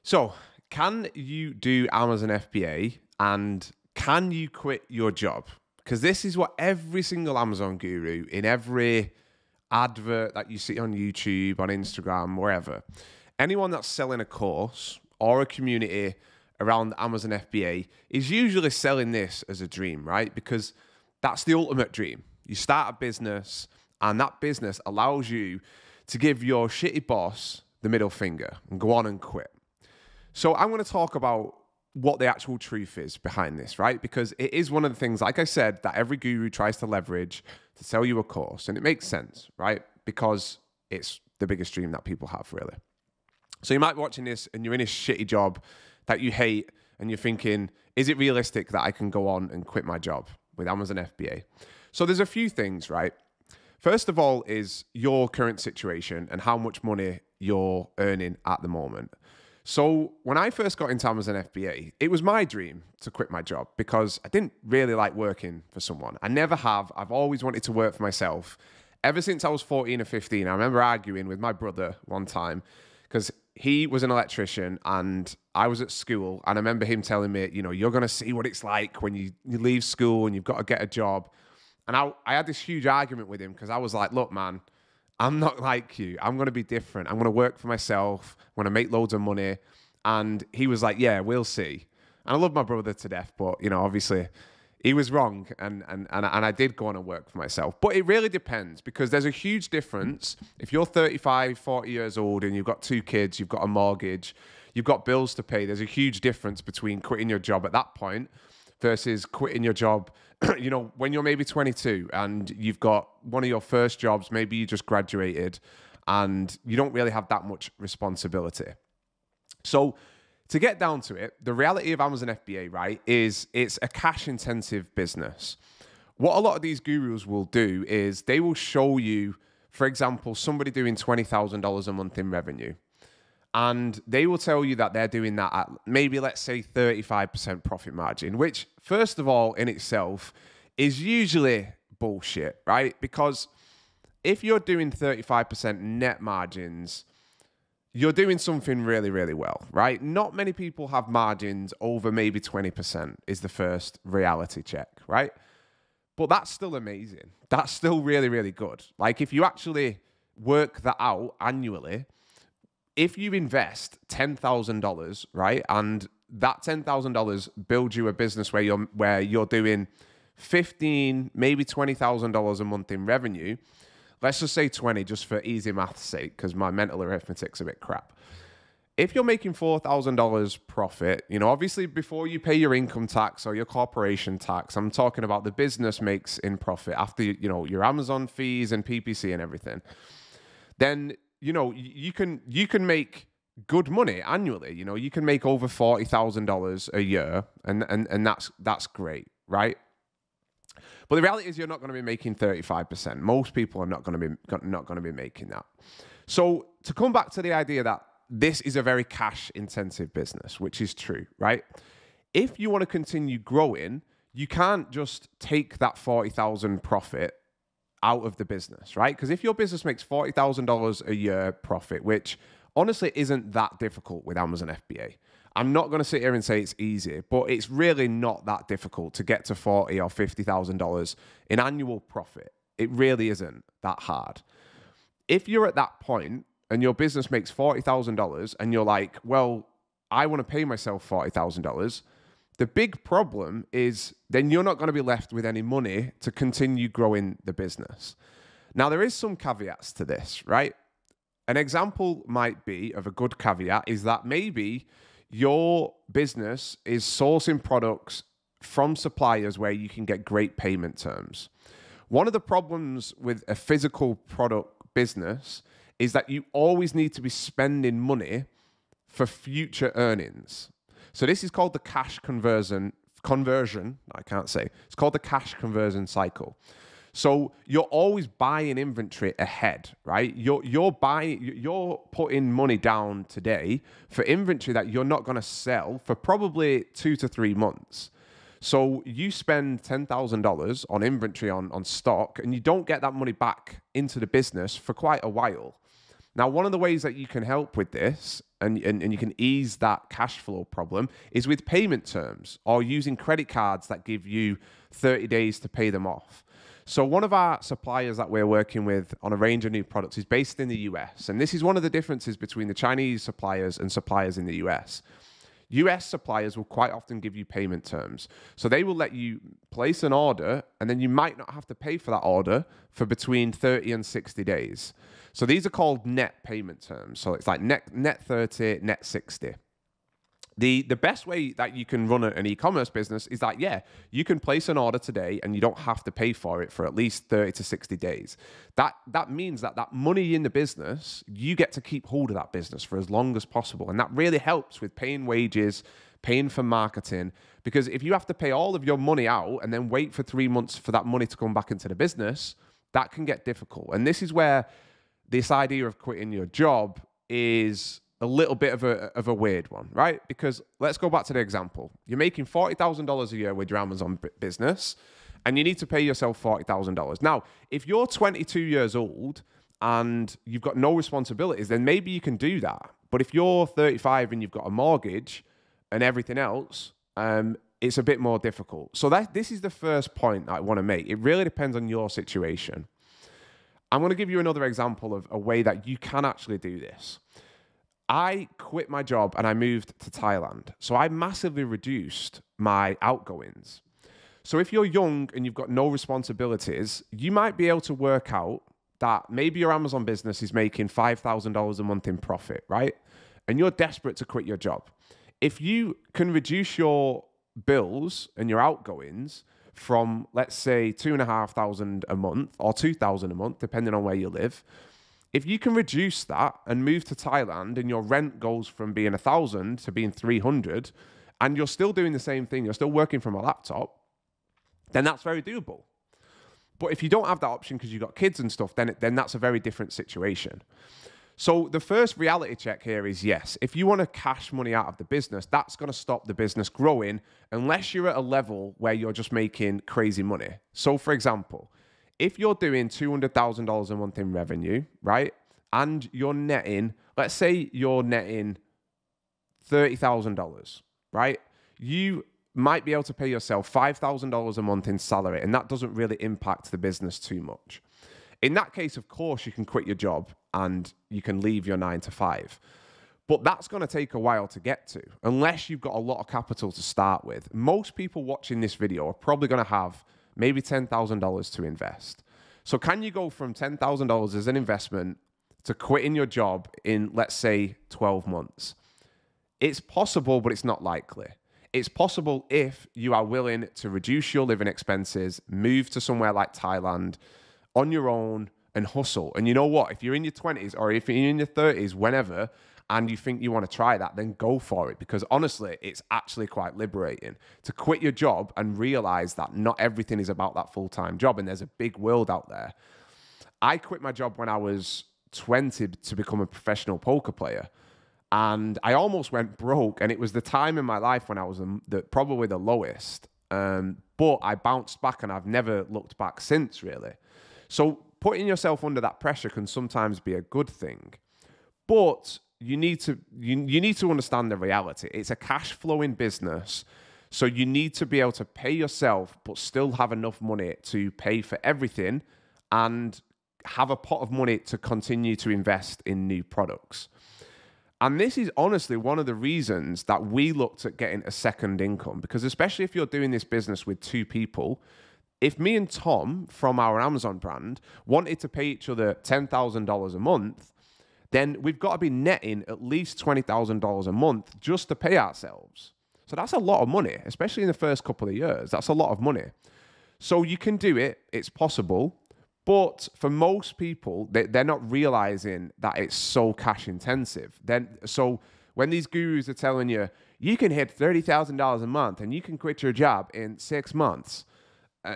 So, can you do Amazon FBA and can you quit your job? Because this is what every single Amazon guru in every advert that you see on YouTube, on Instagram, wherever, anyone that's selling a course or a community around Amazon FBA is usually selling this as a dream, right? Because that's the ultimate dream. You start a business and that business allows you to give your shitty boss the middle finger and go on and quit. So I'm going to talk about what the actual truth is behind this, right? Because it is one of the things, like I said, that every guru tries to leverage to sell you a course. And it makes sense, right? Because it's the biggest dream that people have, really. So you might be watching this and you're in a shitty job that you hate and you're thinking, is it realistic that I can go on and quit my job with Amazon FBA? So there's a few things, right? First of all is your current situation and how much money you're earning at the moment. So when I first got into Amazon FBA, it was my dream to quit my job because I didn't really like working for someone. I never have. I've always wanted to work for myself. Ever since I was 14 or 15, I remember arguing with my brother one time because he was an electrician and I was at school. And I remember him telling me, you know, you're going to see what it's like when you leave school and you've got to get a job. And I had this huge argument with him because I was like, look, man, I'm not like you. I'm going to be different. I'm going to work for myself. I'm going to make loads of money. And he was like, yeah, we'll see. And I love my brother to death, but, you know, obviously he was wrong. And I did go on and work for myself. But it really depends because there's a huge difference. If you're 35, 40 years old and you've got 2 kids, you've got a mortgage, you've got bills to pay, there's a huge difference between quitting your job at that point versus quitting your job, you know, when you're maybe 22 and you've got one of your first jobs, maybe you just graduated and you don't really have that much responsibility. So to get down to it, the reality of Amazon FBA, right, is it's a cash intensive business. What a lot of these gurus will do is they will show you, for example, somebody doing $20,000 a month in revenue. And they will tell you that they're doing that at maybe, let's say, 35% profit margin, which, first of all, in itself is usually bullshit, right? Because if you're doing 35% net margins, you're doing something really, really well, right? Not many people have margins over maybe 20% is the first reality check, right? But that's still amazing. That's still really, really good. Like, if you actually work that out annually, if you invest $10,000, right, and that $10,000 builds you a business where you're doing $15,000, maybe $20,000 a month in revenue, let's just say 20, just for easy math's sake, because my mental arithmetic's a bit crap. If you're making $4,000 profit, you know, obviously before you pay your income tax or your corporation tax, I'm talking about the business makes in profit after, you know, your Amazon fees and PPC and everything, then you know, you can make good money annually. You know, you can make over $40,000 a year, and that's great, right? But the reality is, you're not going to be making 35%. Most people are not going to be making that. So to come back to the idea that this is a very cash intensive business, which is true, right? If you want to continue growing, you can't just take that 40,000 profit out of the business, right? Because if your business makes $40,000 a year profit, which honestly isn't that difficult with Amazon FBA. I'm not going to sit here and say it's easy, but it's really not that difficult to get to $40,000 or $50,000 in annual profit. It really isn't that hard. If you're at that point and your business makes $40,000 and you're like, well, I want to pay myself $40,000, the big problem is then you're not going to be left with any money to continue growing the business. Now, there is some caveats to this, right? An example might be of a good caveat is that maybe your business is sourcing products from suppliers where you can get great payment terms. One of the problems with a physical product business is that you always need to be spending money for future earnings. So this is called the cash conversion. I can't say. It's called the cash conversion cycle. So you're always buying inventory ahead, right? You're putting money down today for inventory that you're not going to sell for probably 2 to 3 months. So you spend $10,000 on inventory on stock, and you don't get that money back into the business for quite a while. Now, one of the ways that you can help with this, and you can ease that cash flow problem is with payment terms or using credit cards that give you 30 days to pay them off. So one of our suppliers that we're working with on a range of new products is based in the US. And this is one of the differences between the Chinese suppliers and suppliers in the US. US suppliers will quite often give you payment terms. So they will let you place an order and then you might not have to pay for that order for between 30 and 60 days. So these are called net payment terms. So it's like net 30, net 60. The best way that you can run an e-commerce business is that, yeah, you can place an order today and you don't have to pay for it for at least 30 to 60 days. That means that money in the business, you get to keep hold of that business for as long as possible. And that really helps with paying wages, paying for marketing, because if you have to pay all of your money out and then wait for 3 months for that money to come back into the business, that can get difficult. And this is where this idea of quitting your job is a little bit of a weird one, right? Because let's go back to the example. You're making $40,000 a year with your Amazon business, and you need to pay yourself $40,000. Now, if you're 22 years old and you've got no responsibilities, then maybe you can do that. But if you're 35 and you've got a mortgage and everything else, it's a bit more difficult. So this is the first point I want to make. It really depends on your situation. I'm going to give you another example of a way that you can actually do this. I quit my job and I moved to Thailand. So I massively reduced my outgoings. So if you're young and you've got no responsibilities, you might be able to work out that maybe your Amazon business is making $5,000 a month in profit, right? And you're desperate to quit your job. If you can reduce your bills and your outgoings from, let's say, $2,500 a month or $2,000 a month, depending on where you live, if you can reduce that and move to Thailand and your rent goes from being $1,000 to being $300, and you're still doing the same thing, you're still working from a laptop, then that's very doable. But if you don't have that option because you've got kids and stuff, then that's a very different situation. So the first reality check here is, yes, if you want to cash money out of the business, that's going to stop the business growing unless you're at a level where you're just making crazy money. So for example, if you're doing $200,000 a month in revenue, right, and you're netting, let's say you're netting $30,000, right, you might be able to pay yourself $5,000 a month in salary, and that doesn't really impact the business too much. In that case, of course, you can quit your job and you can leave your 9 to 5. But that's going to take a while to get to, unless you've got a lot of capital to start with. Most people watching this video are probably going to have maybe $10,000 to invest. So can you go from $10,000 as an investment to quitting your job in, let's say, 12 months? It's possible, but it's not likely. It's possible if you are willing to reduce your living expenses, move to somewhere like Thailand on your own and hustle. And you know what? If you're in your 20s or if you're in your 30s, whenever, and you think you want to try that, then go for it. Because honestly, it's actually quite liberating to quit your job and realize that not everything is about that full-time job. And there's a big world out there. I quit my job when I was 20 to become a professional poker player. And I almost went broke. And it was the time in my life when I was probably the lowest. But I bounced back and I've never looked back since, really. So putting yourself under that pressure can sometimes be a good thing. But you need to understand the reality. It's a cash flowing business. So you need to be able to pay yourself, but still have enough money to pay for everything and have a pot of money to continue to invest in new products. And this is honestly one of the reasons that we looked at getting a second income, because especially if you're doing this business with two people, if me and Tom from our Amazon brand wanted to pay each other $10,000 a month, then we've got to be netting at least $20,000 a month just to pay ourselves. So that's a lot of money, especially in the first couple of years. That's a lot of money. So you can do it. It's possible. But for most people, they're not realizing that it's so cash intensive. So when these gurus are telling you, you can hit $30,000 a month and you can quit your job in 6 months,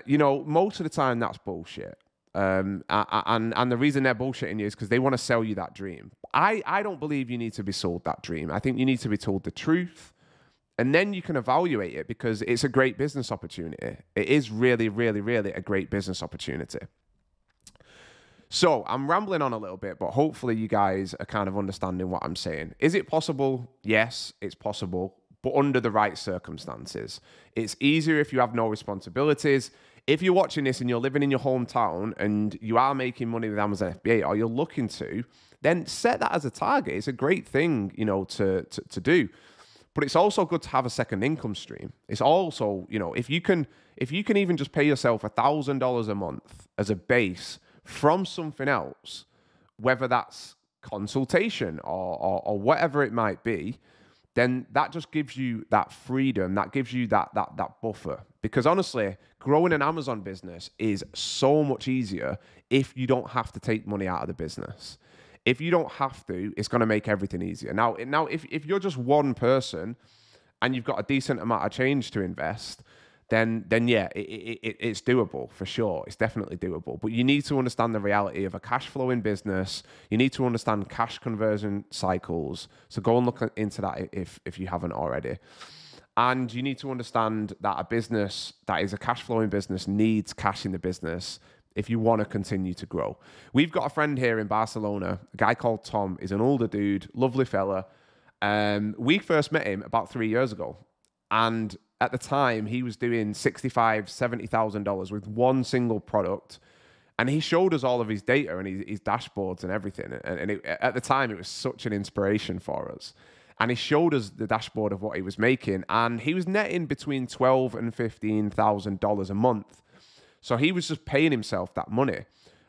most of the time that's bullshit. And the reason they're bullshitting you is because they want to sell you that dream. I don't believe you need to be sold that dream. I think you need to be told the truth. And then you can evaluate it, because it's a great business opportunity. It is really, really, really a great business opportunity. So I'm rambling on a little bit, but hopefully you guys are kind of understanding what I'm saying. Is it possible? Yes, it's possible, but under the right circumstances. It's easier if you have no responsibilities. If you're watching this and you're living in your hometown and you are making money with Amazon FBA, or you're looking to, then set that as a target. It's a great thing, you know, to do. But it's also good to have a second income stream. It's also, you know, if you can even just pay yourself $1,000 a month as a base from something else, whether that's consultation or whatever it might be, then that just gives you that freedom, that gives you that buffer. Because honestly, growing an Amazon business is so much easier if you don't have to take money out of the business. If you don't have to, it's going to make everything easier. Now, if you're just one person and you've got a decent amount of change to invest, then yeah, it's doable for sure. It's definitely doable. But you need to understand the reality of a cash flowing business. You need to understand cash conversion cycles. So go and look into that if you haven't already. And you need to understand that a business that is a cash flowing business needs cash in the business if you want to continue to grow. We've got a friend here in Barcelona, a guy called Tom. He's an older dude, lovely fella. We first met him about 3 years ago. And at the time, he was doing $65,000, $70,000 with one single product. And he showed us all of his data and his dashboards and everything. And at the time, it was such an inspiration for us. And he showed us the dashboard of what he was making. And he was netting between $12,000 and $15,000 a month. So he was just paying himself that money.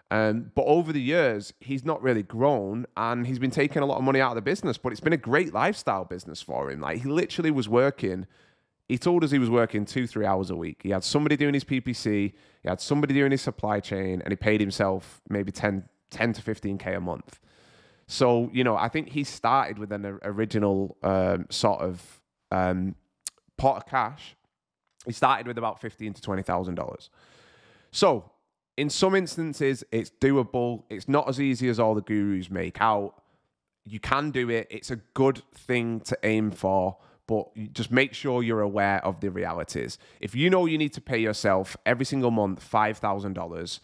But over the years, he's not really grown and he's been taking a lot of money out of the business. But it's been a great lifestyle business for him. Like, he literally was working. He told us he was working 2-3 hours a week. He had somebody doing his PPC, he had somebody doing his supply chain, and he paid himself maybe 10 to 15K a month. So, you know, I think he started with an original sort of pot of cash. He started with about $15,000 to $20,000. So in some instances, it's doable. It's not as easy as all the gurus make out. You can do it. It's a good thing to aim for. But just make sure you're aware of the realities. If you know you need to pay yourself every single month $5,000,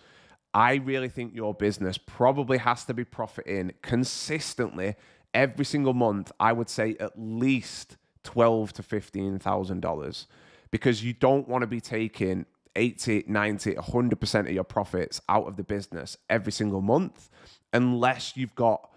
I really think your business probably has to be profiting consistently every single month. I would say at least $12,000 to $15,000, because you don't want to be taking 80, 90, 100% of your profits out of the business every single month unless you've got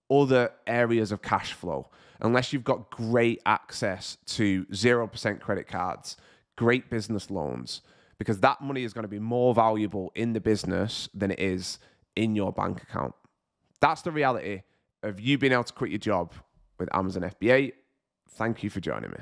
other areas of cash flow. Unless you've got great access to 0% credit cards, great business loans, because that money is going to be more valuable in the business than it is in your bank account. That's the reality of you being able to quit your job with Amazon FBA. Thank you for joining me.